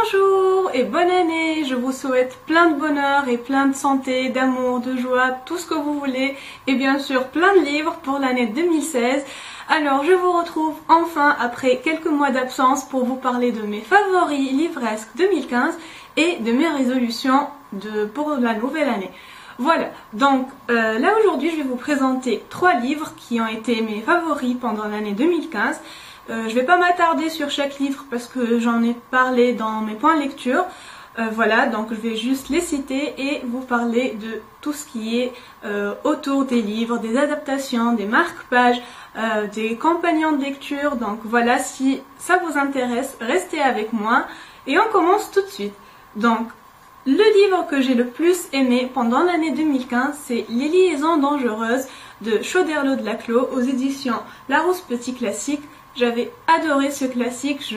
Bonjour et bonne année, je vous souhaite plein de bonheur et plein de santé, d'amour, de joie, tout ce que vous voulez et bien sûr plein de livres pour l'année 2016. Alors je vous retrouve enfin après quelques mois d'absence pour vous parler de mes favoris livresques 2015 et de mes résolutions pour la nouvelle année. Voilà, donc là aujourd'hui je vais vous présenter 3 livres qui ont été mes favoris pendant l'année 2015. Je vais pas m'attarder sur chaque livre parce que j'en ai parlé dans mes points lecture. Voilà, donc je vais juste les citer et vous parler de tout ce qui est autour des livres, des adaptations, des marque-pages, des compagnons de lecture. Donc voilà, si ça vous intéresse, restez avec moi et on commence tout de suite. Donc, le livre que j'ai le plus aimé pendant l'année 2015, c'est Les liaisons dangereuses de Choderlos de Laclos aux éditions Larousse Petit Classique. J'avais adoré ce classique,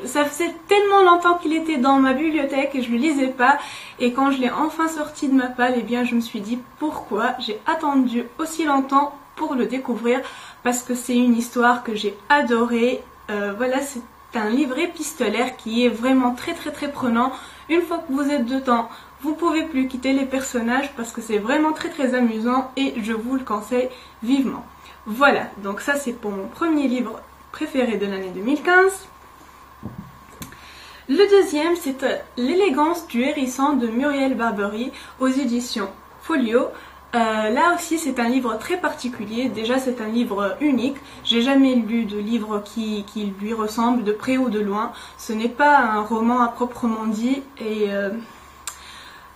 ça faisait tellement longtemps qu'il était dans ma bibliothèque et je le lisais pas. Et quand je l'ai enfin sorti de ma palle, eh bien je me suis dit pourquoi j'ai attendu aussi longtemps pour le découvrir. Parce que c'est une histoire que j'ai adorée. Voilà, c'est un livre épistolaire qui est vraiment très prenant. Une fois que vous êtes dedans, vous pouvez plus quitter les personnages parce que c'est vraiment très amusant et je vous le conseille vivement. Voilà, donc ça c'est pour mon premier livre préféré de l'année 2015. Le deuxième, c'est L'élégance du hérisson de Muriel Barbery aux éditions Folio. Là aussi c'est un livre très particulier, déjà c'est un livre unique, j'ai jamais lu de livre qui lui ressemble de près ou de loin. Ce n'est pas un roman à proprement dit et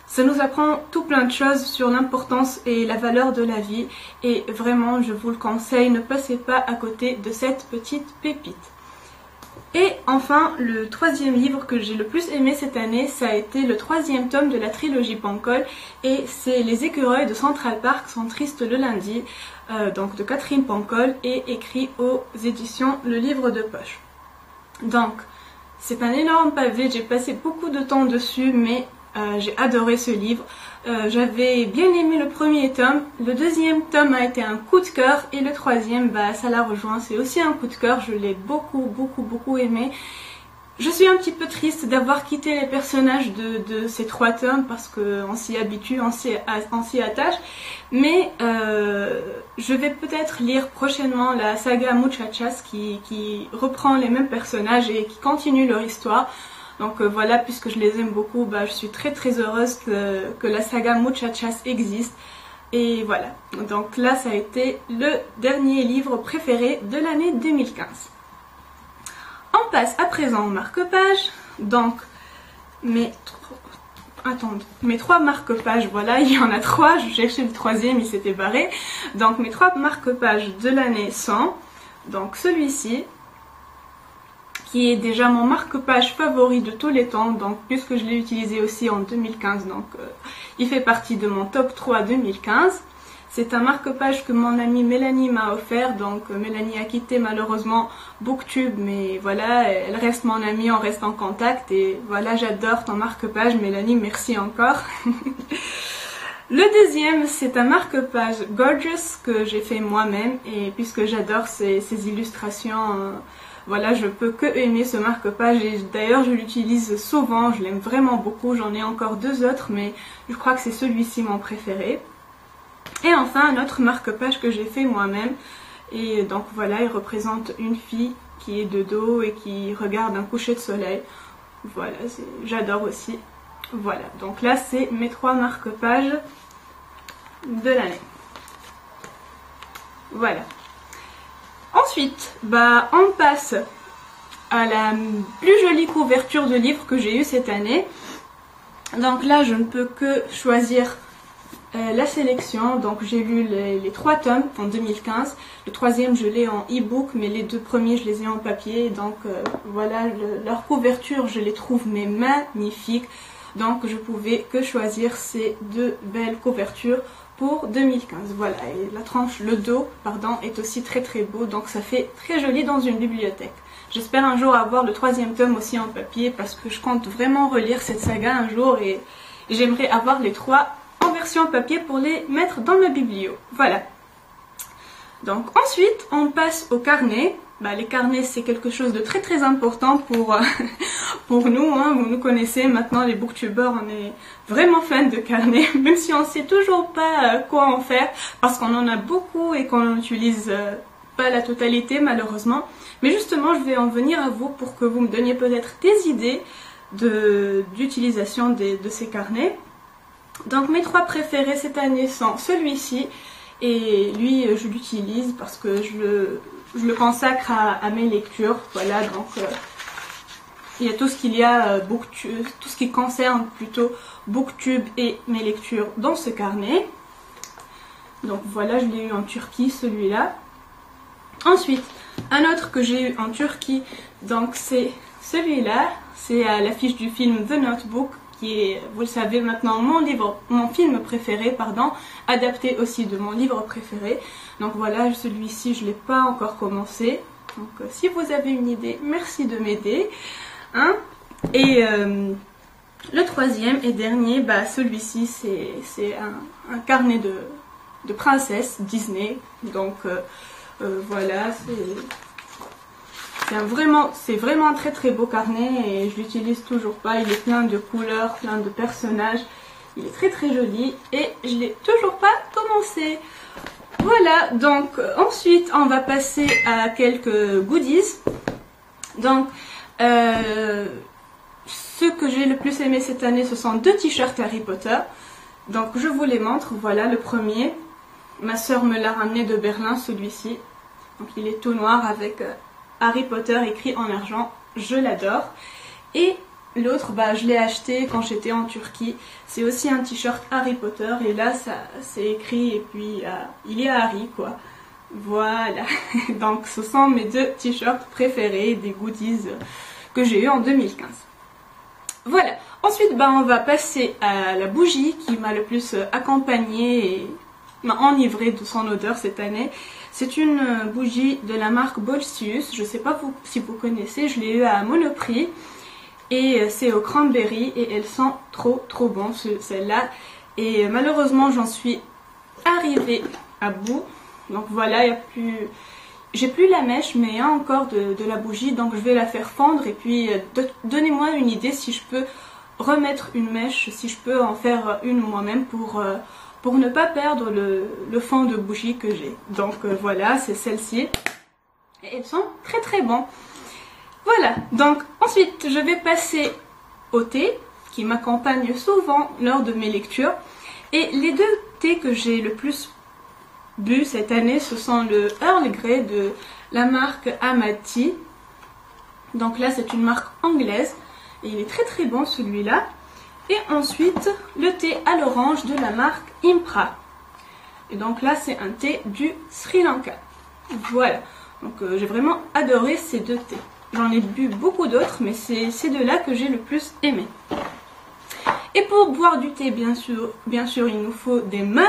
ça nous apprend tout plein de choses sur l'importance et la valeur de la vie et vraiment je vous le conseille, ne passez pas à côté de cette petite pépite. Et enfin, le troisième livre que j'ai le plus aimé cette année, ça a été le 3e tome de la trilogie Pancol et c'est Les écureuils de Central Park sont tristes le lundi, donc de Catherine Pancol et écrit aux éditions Le Livre de Poche. Donc, c'est un énorme pavé, j'ai passé beaucoup de temps dessus, mais j'ai adoré ce livre. J'avais bien aimé le premier tome, le deuxième tome a été un coup de cœur et le troisième, ça l'a rejoint, c'est aussi un coup de cœur, je l'ai beaucoup aimé. Je suis un petit peu triste d'avoir quitté les personnages de ces 3 tomes parce qu'on s'y habitue, on s'y attache, mais je vais peut-être lire prochainement la saga Muchachas qui reprend les mêmes personnages et qui continue leur histoire. Donc voilà, puisque je les aime beaucoup, je suis très heureuse que la saga Muchachas existe. Et voilà, donc là ça a été le dernier livre préféré de l'année 2015. On passe à présent au marque-pages. Donc mes 3 marque-pages, voilà, il y en a 3, je cherchais le 3e, il s'était barré. Donc mes 3 marque-pages de l'année sont, donc celui-ci, qui est déjà mon marque-page favori de tous les temps, donc puisque je l'ai utilisé aussi en 2015, donc il fait partie de mon top 3 2015. C'est un marque-page que mon amie Mélanie m'a offert, donc Mélanie a quitté malheureusement Booktube, mais voilà, elle reste mon amie, on reste en contact, et voilà, j'adore ton marque-page Mélanie, merci encore. Le deuxième, c'est un marque-page Gorgeous que j'ai fait moi-même, et puisque j'adore ces illustrations, voilà, je peux que aimer ce marque-page et d'ailleurs je l'utilise souvent, je l'aime vraiment beaucoup, j'en ai encore 2 autres mais je crois que c'est celui-ci mon préféré. Et enfin un autre marque-page que j'ai fait moi-même et donc voilà, il représente une fille qui est de dos et qui regarde un coucher de soleil. Voilà, j'adore aussi. Voilà, donc là c'est mes 3 marque-pages de l'année. Voilà. Ensuite, on passe à la plus jolie couverture de livre que j'ai eue cette année. Donc là, je ne peux que choisir la sélection. Donc j'ai lu les 3 tomes en 2015. Le 3e, je l'ai en e-book, mais les 2 premiers, je les ai en papier. Donc voilà, leur couverture, je les trouve mais magnifiques. Donc je pouvais que choisir ces 2 belles couvertures pour 2015. Voilà, et la tranche, le dos, pardon, est aussi très beau, donc ça fait très joli dans une bibliothèque. J'espère un jour avoir le 3e tome aussi en papier parce que je compte vraiment relire cette saga un jour et j'aimerais avoir les 3 en version papier pour les mettre dans ma biblio. Voilà. Donc ensuite, on passe au carnet. Les carnets, c'est quelque chose de très important pour nous, hein, vous nous connaissez maintenant, les booktubeurs, on est vraiment fans de carnets, même si on sait toujours pas quoi en faire, parce qu'on en a beaucoup et qu'on n'utilise pas la totalité malheureusement. Mais justement, je vais en venir à vous pour que vous me donniez peut-être des idées d'utilisation de ces carnets. Donc mes 3 préférés cette année sont celui-ci, et lui je l'utilise parce que je le consacre à mes lectures. Voilà, donc il y a tout ce qu'il y a, tout ce qui concerne plutôt Booktube et mes lectures dans ce carnet. Donc voilà, je l'ai eu en Turquie celui-là. Ensuite, un autre que j'ai eu en Turquie, donc c'est celui-là, c'est l'affiche du film The Notebook, qui est, vous le savez maintenant, mon film préféré, pardon, adapté aussi de mon livre préféré. Donc voilà, celui-ci je ne l'ai pas encore commencé. Donc si vous avez une idée, merci de m'aider. Hein? Et le troisième et dernier, bah, celui-ci c'est un carnet de princesse Disney. Donc voilà, c'est vraiment un très très beau carnet et je l'utilise toujours pas. Il est plein de couleurs, plein de personnages. Il est très très joli et je l'ai toujours pas commencé. Voilà, donc ensuite on va passer à quelques goodies. Donc ce que j'ai le plus aimé cette année, ce sont 2 t-shirts Harry Potter. Donc je vous les montre. Voilà le premier. Ma soeur me l'a ramené de Berlin, celui-ci. Donc il est tout noir avec Harry Potter écrit en argent, je l'adore. Et l'autre, bah, je l'ai acheté quand j'étais en Turquie. C'est aussi un t-shirt Harry Potter et là c'est écrit et puis il y a Harry quoi. Voilà, donc ce sont mes 2 t-shirts préférés des goodies que j'ai eu en 2015. Voilà, ensuite bah, on va passer à la bougie qui m'a le plus accompagnée et m'a enivrée de son odeur cette année. C'est une bougie de la marque Bolsius, je ne sais pas si vous connaissez, je l'ai eu à Monoprix et c'est au cranberry et elles sont trop bon celle-là. Et malheureusement j'en suis arrivée à bout, donc voilà, j'ai plus la mèche mais il y a encore de la bougie, donc je vais la faire fondre et puis donnez-moi une idée si je peux remettre une mèche, si je peux en faire une moi-même pour ne pas perdre le fond de bougie que j'ai. Donc voilà, c'est celle-ci. Et elles sont très très bons. Voilà, donc ensuite je vais passer au thé qui m'accompagne souvent lors de mes lectures. Et les 2 thés que j'ai le plus bu cette année, ce sont le Earl Grey de la marque Amati. Donc là c'est une marque anglaise et il est très très bon celui-là. Et ensuite, le thé à l'orange de la marque Impra. Et donc là, c'est un thé du Sri Lanka. Voilà. Donc j'ai vraiment adoré ces 2 thés. J'en ai bu beaucoup d'autres, mais c'est ces 2-là que j'ai le plus aimé. Et pour boire du thé, bien sûr, il nous faut des mugs.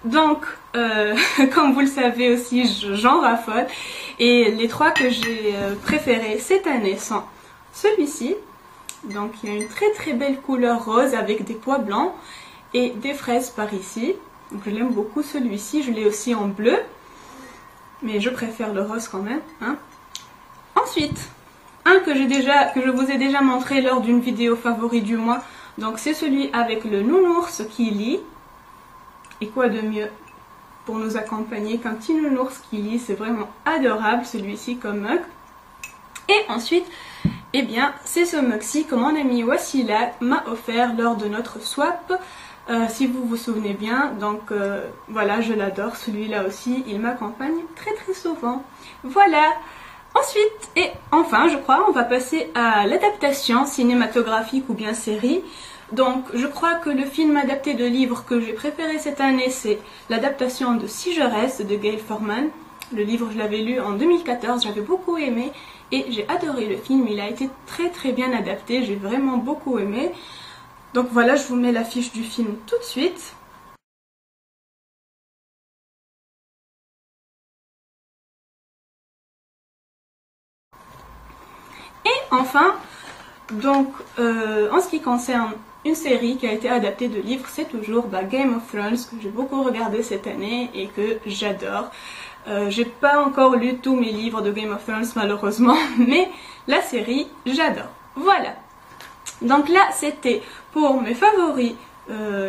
Donc, comme vous le savez aussi, j'en raffole. Et les 3 que j'ai préférés cette année sont celui-ci. Donc il y a une très très belle couleur rose avec des pois blancs et des fraises par ici. Donc je l'aime beaucoup celui-ci, je l'ai aussi en bleu. Mais je préfère le rose quand même. Hein. Ensuite, un que je vous ai déjà montré lors d'une vidéo favori du mois. Donc c'est celui avec le nounours qui lit. Et quoi de mieux pour nous accompagner qu'un petit nounours qui lit, c'est vraiment adorable celui-ci comme mug. Et ensuite, eh bien, c'est ce mug-ci que mon ami Wassila m'a offert lors de notre swap, si vous vous souvenez bien. Donc voilà, je l'adore, celui-là aussi, il m'accompagne très très souvent. Voilà. Ensuite, et enfin, je crois, on va passer à l'adaptation cinématographique ou bien série. Donc, je crois que le film adapté de livre que j'ai préféré cette année, c'est l'adaptation de Si je reste de Gail Forman. Le livre, je l'avais lu en 2014, j'avais beaucoup aimé et j'ai adoré le film. Il a été très très bien adapté, j'ai vraiment beaucoup aimé. Donc voilà, je vous mets l'affiche du film tout de suite. Et enfin, donc en ce qui concerne une série qui a été adaptée de livres, c'est toujours Game of Thrones, que j'ai beaucoup regardé cette année et que j'adore. J'ai pas encore lu tous mes livres de Game of Thrones malheureusement, mais la série, j'adore. Voilà. Donc là, c'était pour mes favoris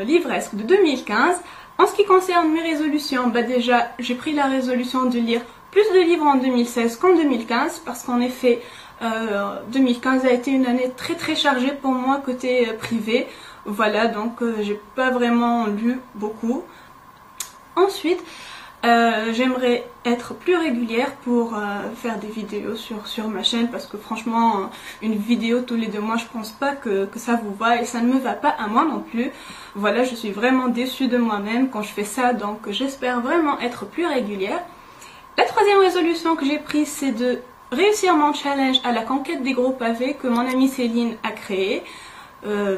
livresques de 2015. En ce qui concerne mes résolutions, bah déjà, j'ai pris la résolution de lire plus de livres en 2016 qu'en 2015 parce qu'en effet, 2015 a été une année très chargée pour moi côté privé. Voilà, donc j'ai pas vraiment lu beaucoup. Ensuite, j'aimerais être plus régulière pour faire des vidéos sur ma chaîne parce que franchement, une vidéo tous les 2 mois, je pense pas que ça vous va et ça ne me va pas à moi non plus. Voilà, je suis vraiment déçue de moi-même quand je fais ça, donc j'espère vraiment être plus régulière. La troisième résolution que j'ai prise, c'est de réussir mon challenge à la conquête des gros pavés que mon amie Céline a créé.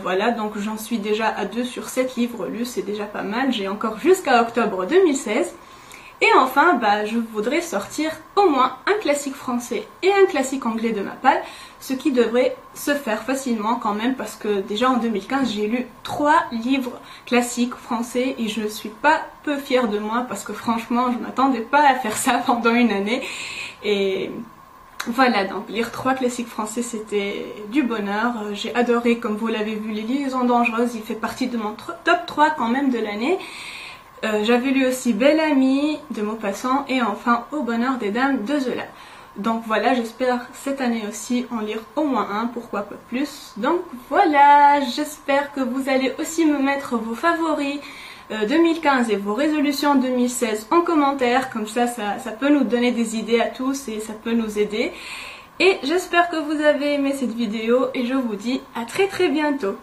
Voilà, donc j'en suis déjà à 2 sur 7 livres lus, c'est déjà pas mal, j'ai encore jusqu'à octobre 2016. Et enfin, bah, je voudrais sortir au moins un classique français et un classique anglais de ma part, ce qui devrait se faire facilement quand même parce que déjà en 2015 j'ai lu 3 livres classiques français et je suis pas peu fière de moi parce que franchement je m'attendais pas à faire ça pendant une année. Et voilà, donc lire 3 classiques français c'était du bonheur. J'ai adoré, comme vous l'avez vu, Les Liaisons Dangereuses, il fait partie de mon top 3 quand même de l'année. J'avais lu aussi Belle Amie de Maupassant et enfin Au bonheur des dames de Zola. Donc voilà, j'espère cette année aussi en lire au moins un, pourquoi pas plus. Donc voilà, j'espère que vous allez aussi me mettre vos favoris 2015 et vos résolutions 2016 en commentaire, comme ça peut nous donner des idées à tous et ça peut nous aider. Et j'espère que vous avez aimé cette vidéo et je vous dis à très bientôt.